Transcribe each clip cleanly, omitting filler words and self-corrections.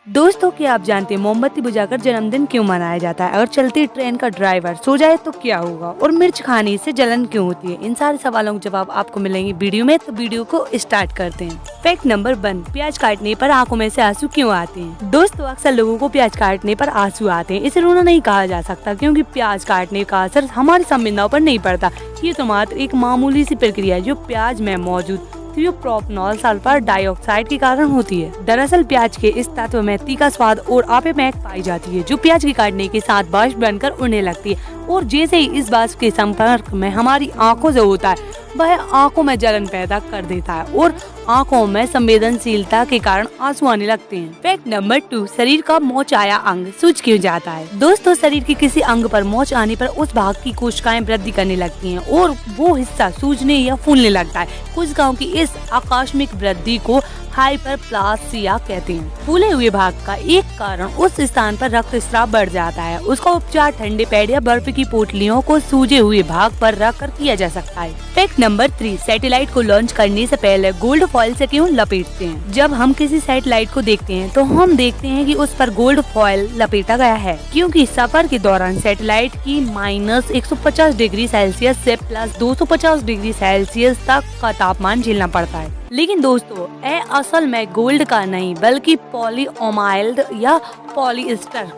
दोस्तों, क्या आप जानते हैं मोमबत्ती बुझाकर जन्मदिन क्यों मनाया जाता है? अगर चलती ट्रेन का ड्राइवर सो जाए तो क्या होगा? और मिर्च खाने से जलन क्यों होती है? इन सारे सवालों के जवाब आपको मिलेंगे वीडियो में, तो वीडियो को स्टार्ट करते हैं। फैक्ट नंबर 1, प्याज काटने पर आंखों में से आंसू क्यों आते हैं? दोस्तों, अक्सर लोगों को प्याज काटने पर आंसू आते हैं। इसे रोना नहीं कहा जा सकता, क्योंकि प्याज काटने का असर हमारी संवेदनाओं पर नहीं पड़ता। ये तो मात्र एक मामूली सी प्रक्रिया है जो प्याज में मौजूद थियोप्रोपनॉल सल्फर डाइऑक्साइड के कारण होती है। दरअसल प्याज के इस तत्व में तीखा स्वाद और आपे महक पाई जाती है, जो प्याज के काटने के साथ वाष्प बनकर उड़ने लगती है। और जैसे ही इस वाष्प के संपर्क में हमारी आंखों से होता है, वह आंखों में जलन पैदा कर देता है और आंखों में संवेदनशीलता के कारण आंसू आने लगते हैं। फैक्ट नंबर 2, शरीर का मोच आया अंग सूज क्यों जाता है? दोस्तों, शरीर के किसी अंग पर मोच आने पर उस भाग की कोशिकाएं वृद्धि करने लगती हैं और वो हिस्सा सूजने या फूलने लगता है। कोशिकाओं की इस आकस्मिक वृद्धि को हाइपरप्लासिया कहते हैं। फूले हुए भाग का एक कारण उस स्थान पर रक्तस्राव बढ़ जाता है। उसका उपचार ठंडे पैड या बर्फ की पोटलियों को सूजे हुए भाग पर रखकर किया जा सकता है। फैक्ट नंबर 3, सैटेलाइट को लॉन्च करने से पहले गोल्ड फॉइल से क्यों लपेटते हैं? जब हम किसी सैटेलाइट को देखते हैं तो हम देखते हैं कि उस पर गोल्ड फॉइल लपेटा गया है, क्योंकि सफर के दौरान सैटेलाइट की -150 डिग्री सेल्सियस से +250 डिग्री सेल्सियस तक का तापमान झेलना पड़ता है। लेकिन दोस्तों, यह असल में गोल्ड का नहीं बल्कि पॉलीअमाइड या पॉलीएस्टर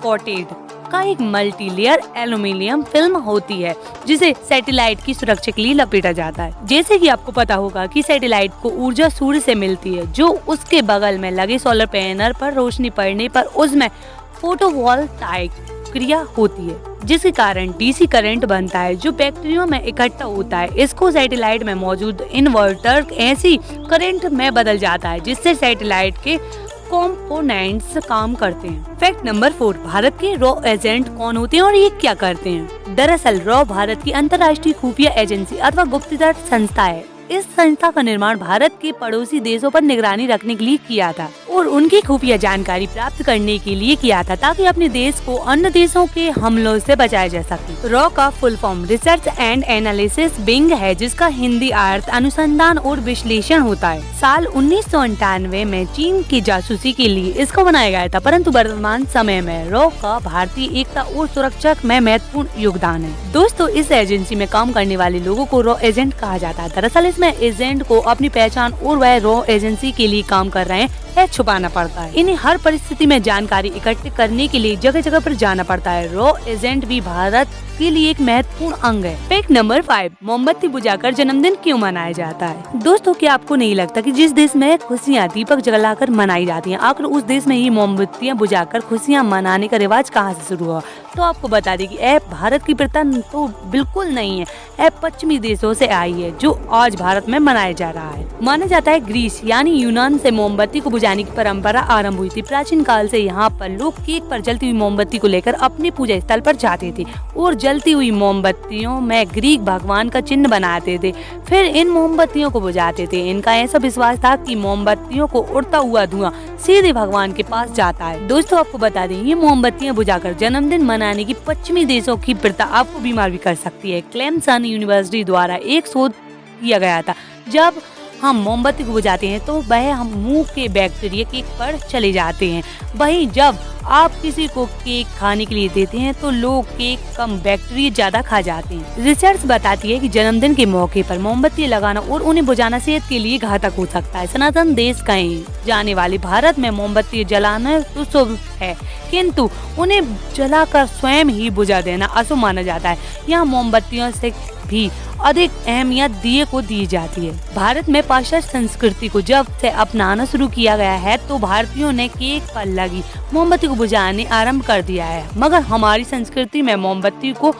कोटेड का एक मल्टीलेयर एल्यूमिनियम फिल्म होती है, जिसे सैटेलाइट की सुरक्षा के लिए लपेटा जाता है। जैसे कि आपको पता होगा कि सैटेलाइट को ऊर्जा सूर्य से मिलती है, जो उसके बगल में लगे सोलर पैनल पर रोशनी पड़ने पर उसमें फोटोवोल्टाइक क्रिया होती है, जिसके कारण डीसी करंट बनता है, जो बैक्टीरिया में इकट्ठा होता है। इसको सैटेलाइट में मौजूद इन्वर्टर ऐसी करंट में बदल जाता है, जिससे सैटेलाइट के कंपोनेंट्स काम करते हैं। फैक्ट नंबर 4, भारत के रॉ एजेंट कौन होते हैं और ये क्या करते हैं? दरअसल रॉ भारत की अंतर्राष्ट्रीय खुफिया एजेंसी अथवा गुप्तचर संस्था है। इस संस्था का निर्माण भारत के पड़ोसी देशों पर निगरानी रखने के लिए किया था और उनकी खुफिया जानकारी प्राप्त करने के लिए किया था, ताकि अपने देश को अन्य देशों के हमलों से बचाया जा सके। रॉ का full form research and analysis wing है, जिसका हिंदी अर्थ अनुसंधान और विश्लेषण होता है। साल 1998 में चीन की जासूसी के लिए इसको बनाया गया था, परंतु वर्तमान समय में रॉ का भारतीय एकता और सुरक्षा में महत्वपूर्ण योगदान है। दोस्तों, इस एजेंसी में काम करने वाले लोगों को रॉ एजेंट कहा जाता है। दरअसल इसमें एजेंट को अपनी पहचान और वह रॉ एजेंसी के लिए काम कर रहे हैं छुपाना पड़ता है। इन्हें हर परिस्थिति में जानकारी इकट्ठी करने के लिए जगह जगह पर जाना पड़ता है। रॉ एजेंट भी भारत के लिए एक महत्वपूर्ण अंग है। फैक्ट नंबर 5, मोमबत्ती बुझाकर जन्मदिन क्यों मनाया जाता है? दोस्तों, क्या आपको नहीं लगता कि जिस देश में खुशियाँ दीपक जलाकर मनाई जाती हैं, आखिर उस देश में ही मोमबत्तियाँ बुझाकर खुशियाँ मनाने का रिवाज कहाँ से शुरू हुआ? तो आपको बता दें कि यह भारत की प्रथा तो बिल्कुल नहीं है, यह पश्चिमी देशों से आई है, जो आज भारत में मनाया जा रहा है। माना जाता है ग्रीस यानी यूनान से मोमबत्ती को बुझाने की परंपरा आरंभ हुई थी। प्राचीन काल से यहाँ पर लोग केक पर जलती हुई मोमबत्ती को लेकर अपने पूजा स्थल पर जाते थे और जलती हुई मोमबत्तियों में ग्रीक भगवान का चिन्ह बनाते थे, फिर इन मोमबत्तियों को बुझाते थे। इनका ऐसा विश्वास था कि मोमबत्तियों को उड़ता हुआ धुआं सीधे भगवान के पास जाता है। दोस्तों, आपको बता दें, ये मोमबत्तियां बुझाकर जन्मदिन मनाने की पश्चिमी देशों की प्रथा आपको बीमार भी कर सकती है। क्लेमसन यूनिवर्सिटी द्वारा एक शोध किया गया था। जब हम मोमबत्ती को बुझाते हैं तो वह हम मुंह के बैक्टीरिया केक पर चले जाते हैं। वहीं जब आप किसी को केक खाने के लिए देते हैं तो लोग केक कम बैक्टीरिया ज्यादा खा जाते हैं। रिसर्च बताती है कि जन्मदिन के मौके पर मोमबत्ती लगाना और उन्हें बुझाना सेहत के लिए घातक हो सकता है। सनातन देश कहे जाने वाले भारत में मोमबत्ती जलाना तो शुभ है, किंतु उन्हें जलाकर स्वयं ही बुझा देना अशुभ माना जाता है। यहाँ मोमबत्तियों से भी अधिक अहमियत दिए को दी जाती है। भारत में पाश्चात्य संस्कृति को जब से अपनाना शुरू किया गया है, तो भारतीयों ने केक पर लगी मोमबत्ती को बुझाने आरंभ कर दिया है। मगर हमारी संस्कृति में मोमबत्ती को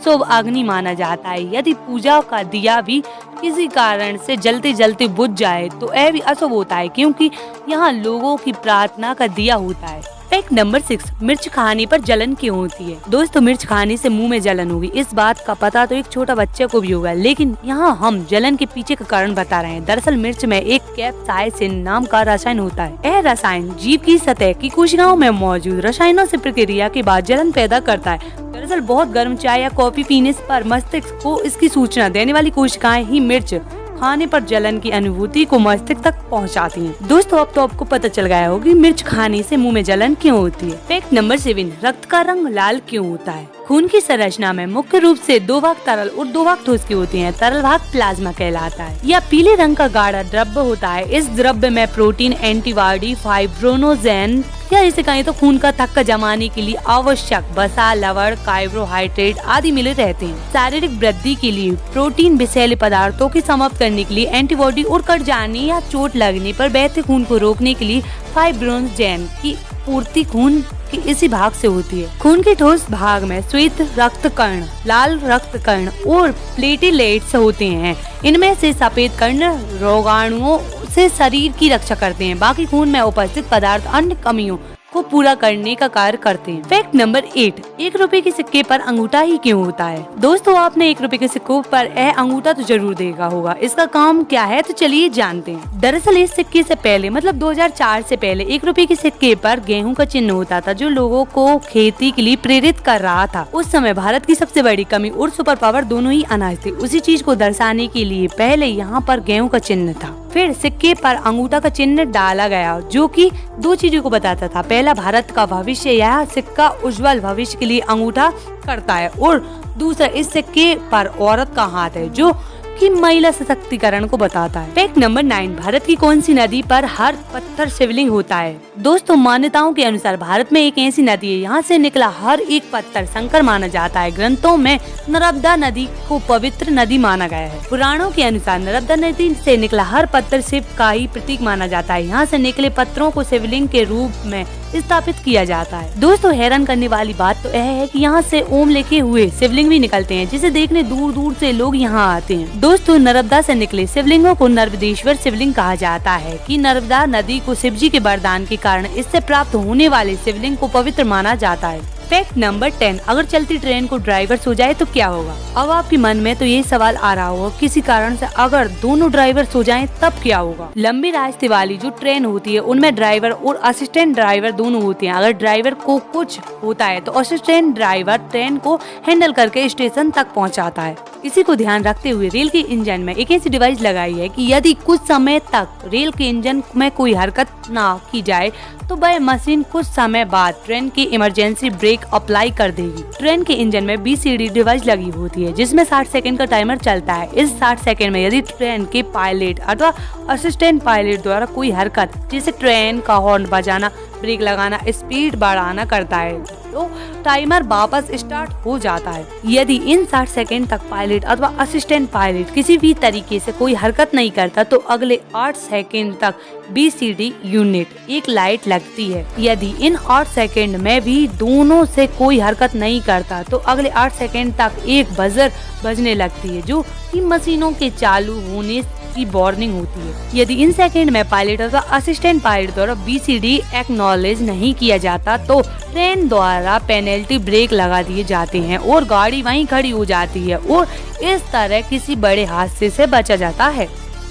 शुभ अग्नि माना जाता है। यदि पूजा का दिया भी किसी कारण से जलते जलते बुझ जाए तो यह भी अशुभ होता है, क्योंकि यहाँ लोगों की प्रार्थना का दिया होता है। फैक्ट नंबर 6, मिर्च खाने पर जलन क्यों होती है? दोस्तों, मिर्च खाने से मुंह में जलन होगी, इस बात का पता तो एक छोटा बच्चे को भी होगा, लेकिन यहाँ हम जलन के पीछे का कारण बता रहे हैं। दरअसल मिर्च में एक कैप्साइसिन नाम का रसायन होता है। यह रसायन जीव की सतह की कोशिकाओं में मौजूद रसायनों से प्रक्रिया के बाद जलन पैदा करता है। दरअसल बहुत गर्म चाय या कॉफी पीने पर मस्तिष्क को इसकी सूचना देने वाली कोशिकाएं ही मिर्च खाने पर जलन की अनुभूति को मस्तिष्क तक पहुंचाती हैं। दोस्तों अब तो आपको पता चल गया होगा मिर्च खाने से मुंह में जलन क्यों होती है। फैक्ट नंबर 7, रक्त का रंग लाल क्यों होता है। खून की संरचना में मुख्य रूप से 2 भाग तरल और 2 भाग ठोस की होती हैं। तरल भाग प्लाज्मा कहलाता है। यह पीले रंग का गाढ़ा द्रव्य होता है। इस द्रव्य में प्रोटीन, एंटीबॉडी, फाइब्रोनोजेन या इसे कहें तो खून का थक्का जमाने के लिए आवश्यक वसा, लवण, कार्बोहाइड्रेट आदि मिले रहते हैं। शारीरिक वृद्धि के लिए प्रोटीन, विषैले पदार्थों की समाप्त करने के लिए एंटीबॉडी और कट जाने या चोट लगने पर बहते खून को रोकने के लिए फाइब्रोनोजेन की पूर्ति खून के इसी भाग से होती है। खून के ठोस भाग में श्वेत रक्त कण, लाल रक्त कण और प्लेटलेट्स होते हैं। इनमें से सफेद कण रोगाणुओं से शरीर की रक्षा करते हैं। बाकी खून में उपस्थित पदार्थ अन्य कमियों को पूरा करने का कार्य करते हैं। फैक्ट नंबर 8, 1 रुपए के सिक्के पर अंगूठा ही क्यों होता है। दोस्तों आपने 1 रुपए के सिक्कों पर अंगूठा तो जरूर देखा होगा। इसका काम क्या है तो चलिए जानते हैं। दरअसल इस सिक्के से पहले मतलब 2004 से पहले 1 रुपए के सिक्के पर गेहूं का चिन्ह होता था, जो लोगों को खेती के लिए प्रेरित कर रहा था। उस समय भारत की सबसे बड़ी कमी और सुपर पावर दोनों ही अनाज थे। उसी चीज को दर्शाने के लिए पहले यहाँ पर गेहूं का चिन्ह था, फिर सिक्के पर अंगूठा का चिन्ह डाला गया, जो कि 2 चीजों को बताता था। पहला, भारत का भविष्य, यह सिक्का उज्जवल भविष्य के लिए अंगूठा करता है, और दूसरा, इस सिक्के पर औरत का हाथ है, जो कि महिला सशक्तिकरण को बताता है। फैक्ट नंबर 9, भारत की कौन सी नदी पर हर पत्थर शिवलिंग होता है। दोस्तों मान्यताओं के अनुसार भारत में एक ऐसी नदी है, यहाँ से निकला हर एक पत्थर शंकर माना जाता है। ग्रंथों में नर्मदा नदी को पवित्र नदी माना गया है। पुराणों के अनुसार नर्मदा नदी से निकला हर पत्थर शिव का ही प्रतीक माना जाता है। यहाँ से निकले पत्थरों को शिवलिंग के रूप में स्थापित किया जाता है। दोस्तों हैरान करने वाली बात तो यह है कि यहाँ से ओम लिखे हुए शिवलिंग भी निकलते हैं, जिसे देखने दूर दूर से लोग यहाँ आते हैं। दोस्तों नर्मदा से निकले शिवलिंगों को नर्मदेश्वर शिवलिंग कहा जाता है कि नर्मदा नदी को शिव जी के वरदान के कारण इससे प्राप्त होने वाले शिवलिंग को पवित्र माना जाता है। फैक्ट नंबर 10, अगर चलती ट्रेन को ड्राइवर सो जाए तो क्या होगा। अब आपके मन में तो यही सवाल आ रहा होगा, किसी कारण से अगर दोनों ड्राइवर सो जाएं तब क्या होगा। लंबे रास्ते वाली जो ट्रेन होती है उनमें ड्राइवर और असिस्टेंट ड्राइवर दोनों होते हैं। अगर ड्राइवर को कुछ होता है तो असिस्टेंट ड्राइवर ट्रेन को हैंडल करके स्टेशन तक पहुँचाता है। इसी को ध्यान रखते हुए रेल के इंजन में एक ऐसी डिवाइस लगाई है कि यदि कुछ समय तक रेल के इंजन में कोई हरकत ना की जाए तो वह मशीन कुछ समय बाद ट्रेन की इमरजेंसी ब्रेक अप्लाई कर देगी। ट्रेन के इंजन में BCD डिवाइस लगी होती है, जिसमें 60 सेकंड का टाइमर चलता है। इस 60 सेकंड में यदि ट्रेन के पायलट अथवा असिस्टेंट पायलट द्वारा कोई हरकत, जैसे ट्रेन का हॉर्न बजाना, ब्रेक लगाना, स्पीड बढ़ाना करता है तो टाइमर वापस स्टार्ट हो जाता है। यदि इन 60 सेकंड तक पायलट अथवा असिस्टेंट पायलट किसी भी तरीके से कोई हरकत नहीं करता तो अगले 8 सेकंड तक BCD यूनिट एक लाइट लगती है। यदि इन 8 सेकंड में भी दोनों से कोई हरकत नहीं करता तो अगले 8 सेकंड तक एक बजर बजने लगती है, जो कि मशीनों के चालू होने की वार्निंग होती है। यदि इन सेकंड में पायलट अथवा असिस्टेंट पायलट द्वारा BCD एक्नॉलेज नहीं किया जाता तो ट्रेन द्वारा पेनल्टी ब्रेक लगा दिए जाते हैं और गाड़ी वहीं खड़ी हो जाती है और इस तरह किसी बड़े हादसे से बचा जाता है।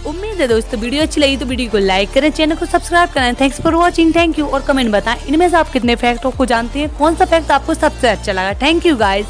उम्मीद है दोस्तों वीडियो अच्छी लगी तो वीडियो को लाइक करें, चैनल को सब्सक्राइब करें। Thanks for watching, thank you. और कमेंट बताएं इनमें से आप कितने फैक्टों को जानते हैं, कौन सा फैक्ट आपको सबसे अच्छा लगा। Thank you guys.